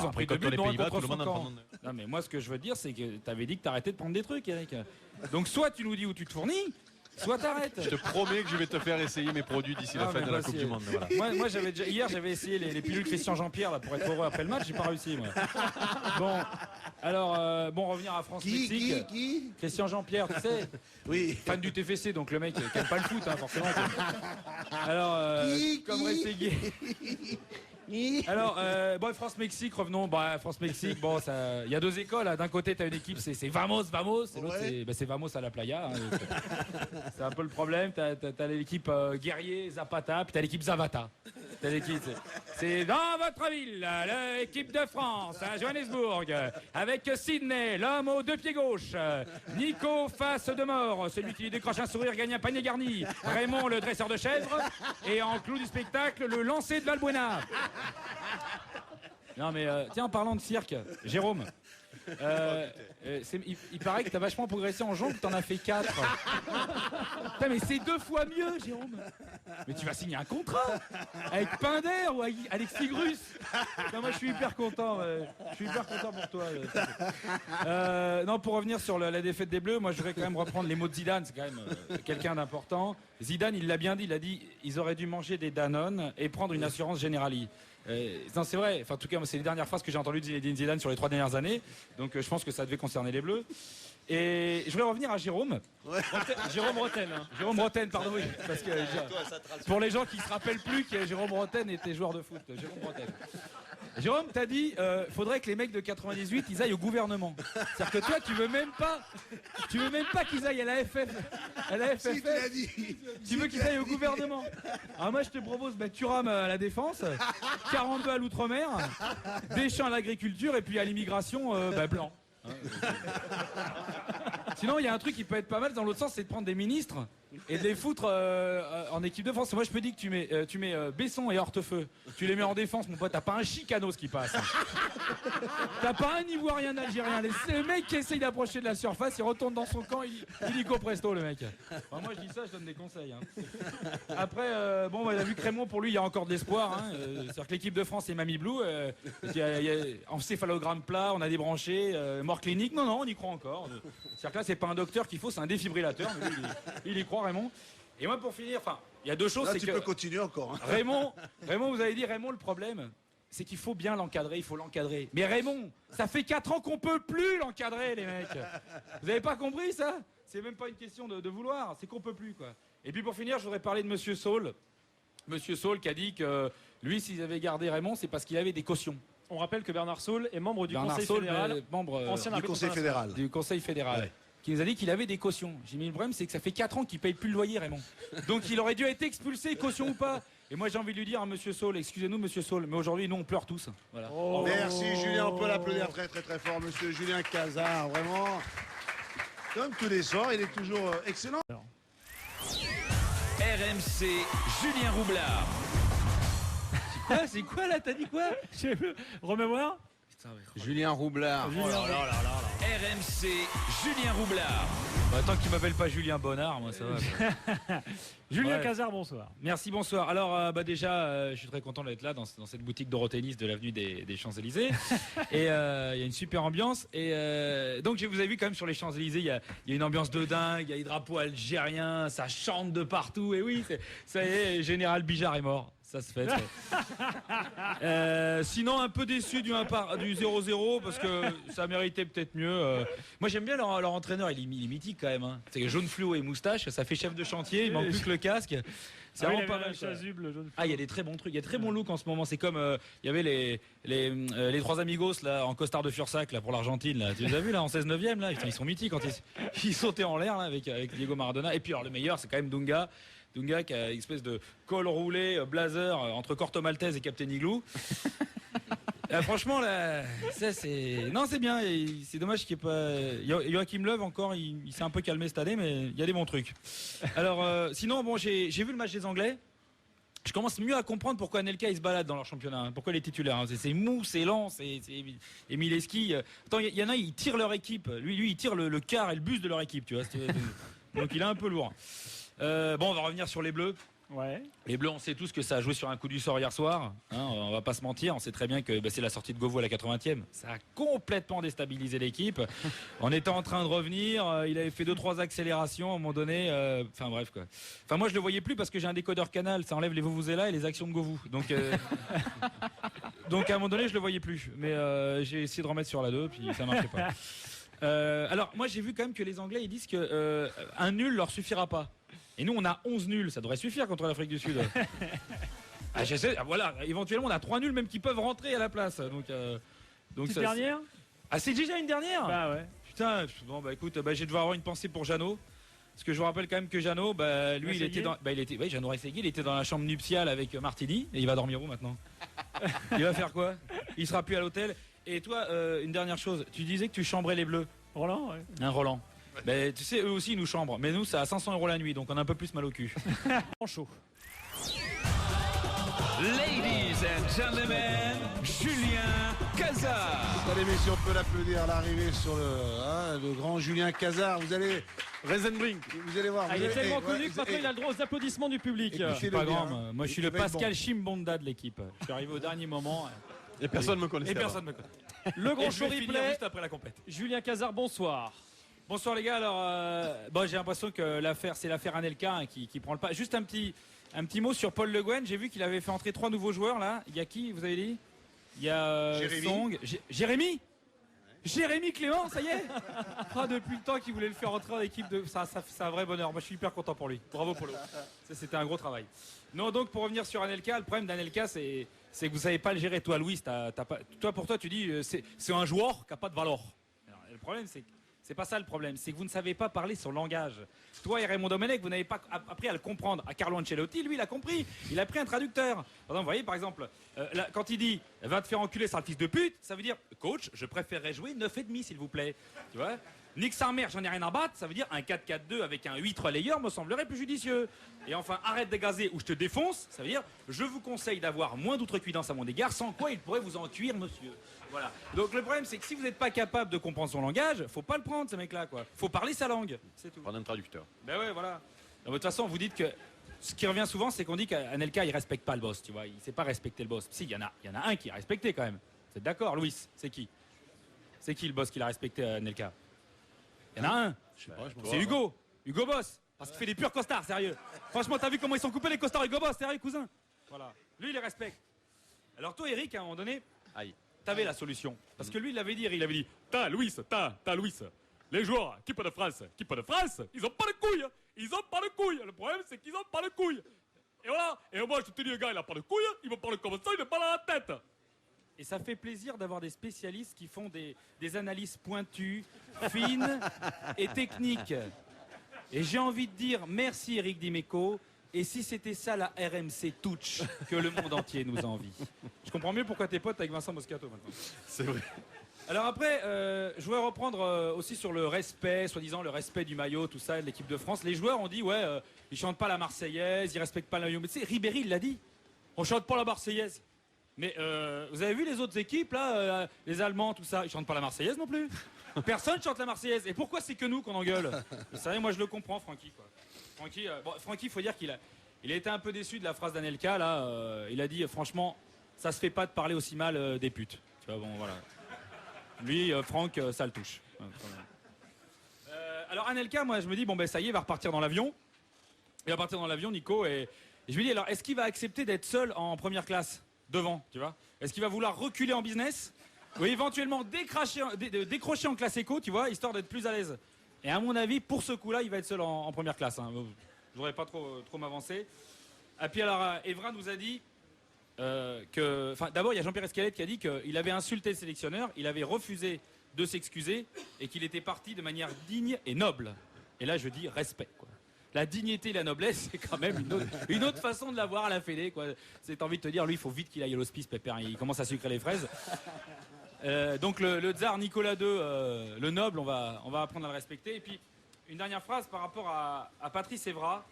ont pris 2 buts, les dont un Pays-Bas, contre tout le monde en Francan. prend. Non, mais moi, ce que je veux dire, c'est que tu avais dit que tu arrêtais de prendre des trucs, Eric. Donc, soit tu nous dis où tu te fournis, soit t'arrêtes. Je te promets que je vais te faire essayer mes produits d'ici la fin de la Coupe du Monde. Voilà. Moi hier, j'avais essayé les pilules Christian Jean-Pierre là, pour être heureux après le match. J'ai pas réussi, moi. Bon, alors, revenir à France-Mexique. Qui Christian Jean-Pierre, tu sais, Oui. fan du TFC, donc le mec qui aime pas le foot, hein, forcément. Alors, comme Rességuier. Alors, France-Mexique, revenons. France-Mexique, bon, il y a 2 écoles. Hein. D'un côté, tu as une équipe, c'est Vamos, et l'autre, c'est Vamos à la playa. Hein. C'est un peu le problème. Tu as l'équipe Guerrier, Zapata, puis tu as l'équipe Zavata. C'est dans votre ville, l'équipe de France, à Johannesburg, avec Sydney, l'homme aux 2 pieds gauche, Nico, face de mort, celui qui décroche un sourire gagne un panier garni, Raymond, le dresseur de chèvres, et en clou du spectacle, le lancer de Valbuena. Non mais tiens, en parlant de cirque, Jérôme, il paraît que t'as vachement progressé en jongle, t'en as fait 4. Putain, mais c'est 2 fois mieux, Jérôme. Mais tu vas signer un contrat avec Pinder ou avec Alex Tigrus. Non, moi je suis hyper content. Je suis hyper content pour toi. Non, pour revenir sur la défaite des Bleus, moi je voudrais quand même reprendre les mots de Zidane. C'est quand même quelqu'un d'important. Zidane, il l'a bien dit. Il a dit ils auraient dû manger des Danone et prendre une assurance Generali. Non, c'est vrai. Enfin, en tout cas, c'est les dernières phrases que j'ai entendues de Zinedine Zidane sur les 3 dernières années. Donc, je pense que ça devait concerner les Bleus. Et je voulais revenir à Jérôme. Ouais. Jérôme Roten. Hein. Jérôme Roten, pardon. Oui, parce que pour les gens qui se rappellent plus que Jérôme Roten était joueur de foot. Jérôme Roten. Jérôme, t'as dit, faudrait que les mecs de 98, ils aillent au gouvernement. C'est-à-dire que toi, tu veux même pas qu'ils aillent à la FF. À la FFF. Si, tu l'as dit. Tu veux qu'ils aillent au gouvernement. Alors moi, je te propose Thuram à la défense, 42 à l'outre-mer, Deschamps à l'agriculture et puis à l'immigration, blanc. Sinon, il y a un truc qui peut être pas mal dans l'autre sens, c'est de prendre des ministres et de les foutre en équipe de France. Moi, je me dis que tu mets Besson et Hortefeux. Tu les mets en défense, mon pote. T'as pas un Chicanos qui passe. T'as pas un Ivoirien Algérien. Les mecs qui essayent d'approcher de la surface, il retourne dans son camp, illico presto, le mec. Enfin, moi, je dis ça, je donne des conseils. Hein. Après, il a vu que Raymond, pour lui, il y a encore de l'espoir. Hein. C'est-à-dire que l'équipe de France est Mamie Blue. Il y a encéphalogramme plat, on a débranché, mort clinique. Non, on y croit encore. C'est-à-dire que là, c'est pas un docteur qu'il faut, c'est un défibrillateur. Mais lui, il y croit, Raymond. Et moi, pour finir, il y a 2 choses. Là, c'est tu que peux continuer encore. Hein. Raymond, vous avez dit, Raymond, le problème, c'est qu'il faut bien l'encadrer, il faut l'encadrer. Mais Raymond, ça fait 4 ans qu'on peut plus l'encadrer, les mecs. Vous avez pas compris ça? C'est même pas une question de vouloir, c'est qu'on peut plus, quoi. Et puis pour finir, je voudrais parler de Monsieur Saul. Monsieur Saul qui a dit que lui, s'ils avaient gardé Raymond, c'est parce qu'il avait des cautions. On rappelle que Bernard Saul est membre du Conseil fédéral, ancien Du Conseil fédéral. Du Conseil fédéral. Ouais. Qui nous a dit qu'il avait des cautions. J'ai mis le problème, c'est que ça fait 4 ans qu'il paye plus le loyer, Raymond. Donc il aurait dû être expulsé, caution ou pas. Et moi j'ai envie de lui dire à Monsieur Saul, excusez-nous Monsieur Saul, mais aujourd'hui nous on pleure tous. Voilà. Oh. Merci Julien, on peut l'applaudir très très très fort, Monsieur Julien Cazard, vraiment. Comme tous les soirs, il est toujours excellent. RMC, Julien Roublard. C'est quoi là? T'as dit quoi? Remémoire. Julien Roublard. RMC, Julien Roublard. Tant qu'il m'appelle pas Julien Bonnard, moi ça va. Julien Cazard, bonsoir. Merci, bonsoir. Alors déjà, je suis très content d'être là dans cette boutique Doroténis de l'avenue des Champs-Élysées. Et il y a une super ambiance. Et donc vous avez vu quand même sur les Champs-Élysées, il y a une ambiance de dingue, il y a les drapeaux algériens, ça chante de partout. Et oui, ça y est, Général Bijard est mort. Ça se fait. Sinon, un peu déçu du 0-0 parce que ça méritait peut-être mieux. Moi, j'aime bien leur entraîneur. Il est mythique quand même. Hein. C'est jaune fluo et moustache. Ça fait chef de chantier. Il manque plus que le casque. C'est vraiment pas mal. Il y a des très bons trucs. Il y a des très bons looks en ce moment. C'est comme il y avait les 3 amigos là en costard de Fursac là pour l'Argentine. Là. Tu les as vus là en 16/9 là. Ils sont mythiques quand ils sautaient en l'air là avec Diego Maradona. Et puis alors le meilleur, c'est quand même Dunga. Dunga qui a une espèce de col roulé, blazer entre Corto Maltese et Captain Igloo. Franchement, là, ça c'est. Non, c'est bien. C'est dommage qu'il n'y ait pas. Joachim Löw encore, il s'est un peu calmé cette année, mais il y a des bons trucs. Alors, sinon, j'ai vu le match des Anglais. Je commence mieux à comprendre pourquoi Anelka il se balade dans leur championnat. Hein. Pourquoi les titulaires. Hein. C'est mou, c'est lent, c'est Emileski. Attends, il y en a, ils tirent leur équipe. Lui, il tire le quart et le bus de leur équipe, tu vois. Donc, il est un peu lourd. On va revenir sur les Bleus. Ouais. Les Bleus, on sait tous que ça a joué sur un coup du sort hier soir. Hein, on va pas se mentir. On sait très bien que c'est la sortie de Govou à la 80e. Ça a complètement déstabilisé l'équipe. On était en train de revenir. Il avait fait 2-3 accélérations à un moment donné. Enfin bref quoi. Enfin moi je le voyais plus parce que j'ai un décodeur canal. Ça enlève les Vuvuzela et les actions de Govou. Donc à un moment donné je le voyais plus. Mais j'ai essayé de remettre sur la 2 puis ça marchait pas. Alors moi j'ai vu quand même que les Anglais ils disent que un nul leur suffira pas. Et nous, on a 11 nuls. Ça devrait suffire contre l'Afrique du Sud. Voilà, éventuellement, on a 3 nuls même qui peuvent rentrer à la place. Donc Petite dernière. Ah, c'est déjà une dernière. Bah ouais. Putain, bon, bah écoute, je vais devoir avoir une pensée pour Jeannot. Parce que je vous rappelle quand même que Jeannot, lui, il était dans. Oui, Jeannot Rességuier, il était dans la chambre nuptiale avec Martini. Et il va dormir où maintenant? Il va faire quoi? Il sera plus à l'hôtel. Et toi, une dernière chose. Tu disais que tu chambrais les Bleus. Roland, ouais. Un Roland. Ben, tu sais, eux aussi, ils nous chambrent. Mais nous, c'est à 500 € la nuit, donc on a un peu plus mal au cul. En chaud. Ladies and gentlemen, Julien Cazard. Allez, messieurs, on peut l'applaudir à l'arrivée sur le grand Julien Cazard. Vous allez voir. Il est tellement connu que maintenant il a le droit aux applaudissements du public. C'est pas grand. Moi, je suis le Pascal Chimbonda de l'équipe. Je suis arrivé au dernier moment. Et personne ne me connaissait. Le grand show replay. Juste après la compète. Julien Cazard, bonsoir. Bonsoir les gars. Alors, j'ai l'impression que c'est l'affaire Anelka hein, qui prend le pas. Juste un petit mot sur Paul Le Guen. J'ai vu qu'il avait fait entrer 3 nouveaux joueurs là. Il y a qui, vous avez dit? Il y a Song. Jérémy. Jérémy Clément, ça y est. Depuis le temps qu'il voulait le faire entrer en équipe de. Ça c'est un vrai bonheur. Moi, je suis hyper content pour lui. Bravo Polo. Ça, c'était un gros travail. Non, donc pour revenir sur Anelka, le problème d'Anelka, c'est que vous savez pas le gérer. Toi, Louis, pour toi, tu dis c'est un joueur qui a pas de valeur. Alors, le problème, c'est pas ça le problème, c'est que vous ne savez pas parler son langage. Toi et Raymond Domenech, vous n'avez pas appris à le comprendre. À Carlo Ancelotti, lui, il a compris. Il a pris un traducteur. Par exemple, vous voyez, par exemple, quand il dit « va te faire enculer, sale fils de pute », ça veut dire « coach, je préférerais jouer 9,5 s'il vous plaît ». Tu vois ? Nique sa mère, j'en ai rien à battre, ça veut dire un 4-4-2 avec un 8 relayeur me semblerait plus judicieux. Et enfin, arrête de gazer ou je te défonce, ça veut dire je vous conseille d'avoir moins d'outrecuidance à mon égard, sans quoi il pourrait vous en cuire, monsieur. Voilà. Donc le problème, c'est que si vous n'êtes pas capable de comprendre son langage, faut pas le prendre, ce mec-là, quoi. Faut parler sa langue, c'est tout. Prendre un traducteur. Ben ouais, voilà. De toute façon, vous dites que ce qui revient souvent, c'est qu'on dit qu'Anelka, il respecte pas le boss, tu vois. Il sait pas respecter le boss. Si, il y en a un qui a respecté quand même. Vous êtes d'accord, Louis? C'est qui? C'est qui le boss qui l'a respecté, Anelka? Il y en a un. C'est Hugo. Hugo Boss. Parce qu'il fait des purs costards, sérieux. Franchement, t'as vu comment ils sont coupés les costards Hugo Boss, sérieux, cousin? Voilà. Lui, il les respecte. Alors toi, Eric, à un moment donné, t'avais la solution. Parce que lui, il avait dit, t'as Louis. Les joueurs, équipe de France, ils ont pas de couilles. Ils ont pas de couilles. Le problème, c'est qu'ils ont pas de couilles. Et voilà. Et moi, je te dis, le gars, il a pas de couilles. Il me parle comme ça, il me parle à la tête. Et ça fait plaisir d'avoir des spécialistes qui font des analyses pointues, fines et techniques. Et j'ai envie de dire merci Eric Dimeco. Et si c'était ça la RMC Touch que le monde entier nous envie. Je comprends mieux pourquoi t'es pote avec Vincent Moscato maintenant. C'est vrai. Alors après, je voudrais reprendre aussi sur le respect, soi-disant le respect du maillot, tout ça, de l'équipe de France. Les joueurs ont dit, ils chantent pas la Marseillaise, ils respectent pas le maillot. Mais tu sais, Ribéry, il l'a dit, on chante pas la Marseillaise. Mais vous avez vu les autres équipes, là, les Allemands, tout ça, ils chantent pas la Marseillaise non plus. Personne chante la Marseillaise. Et pourquoi c'est que nous qu'on engueule? Vous savez, moi je le comprends, Francky, quoi. Francky, il faut dire qu'il a été un peu déçu de la phrase d'Anelka, là. Il a dit, franchement, ça se fait pas de parler aussi mal des putes. Tu vois, bon, voilà. Lui, Franck, ça le touche. Alors Anelka, moi je me dis, bon ben ça y est, il va repartir dans l'avion. Il va partir dans l'avion, Nico, et je lui dis, alors est-ce qu'il va accepter d'être seul en première classe? Devant, tu vois. Est-ce qu'il va vouloir reculer en business ou éventuellement décrocher en classe éco, tu vois, histoire d'être plus à l'aise? Et à mon avis, pour ce coup-là, il va être seul en première classe. Hein. Je voudrais pas trop m'avancer. Et puis alors, Evra nous a dit que... Enfin, d'abord, il y a Jean-Pierre Escalette qui a dit qu'il avait insulté le sélectionneur, il avait refusé de s'excuser et qu'il était parti de manière digne et noble. Et là, je dis respect, quoi. La dignité et la noblesse, c'est quand même une autre façon de la voir à la Fédé, quoi. C'est envie de te dire, lui, il faut vite qu'il aille à l'hospice, Pépère. Il commence à sucrer les fraises. Donc le tsar Nicolas II, le noble, on va apprendre à le respecter. Et puis, une dernière phrase par rapport à Patrice Evra.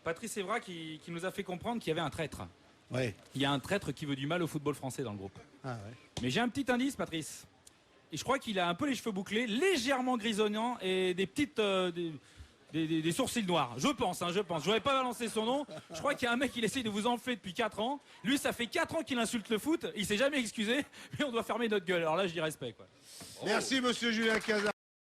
Patrice Evra qui nous a fait comprendre qu'il y avait un traître. Ouais. Il y a un traître qui veut du mal au football français dans le groupe. Ah ouais. Mais j'ai un petit indice, Patrice. Et je crois qu'il a un peu les cheveux bouclés, légèrement grisonnants et des des sourcils noirs. Je pense. Je n'aurais pas balancé son nom. Je crois qu'il y a un mec qui essaye de vous enfler depuis 4 ans. Lui, ça fait 4 ans qu'il insulte le foot. Il s'est jamais excusé. Mais on doit fermer notre gueule. Alors là, je dis respect, quoi. Merci, monsieur Julien Cazard.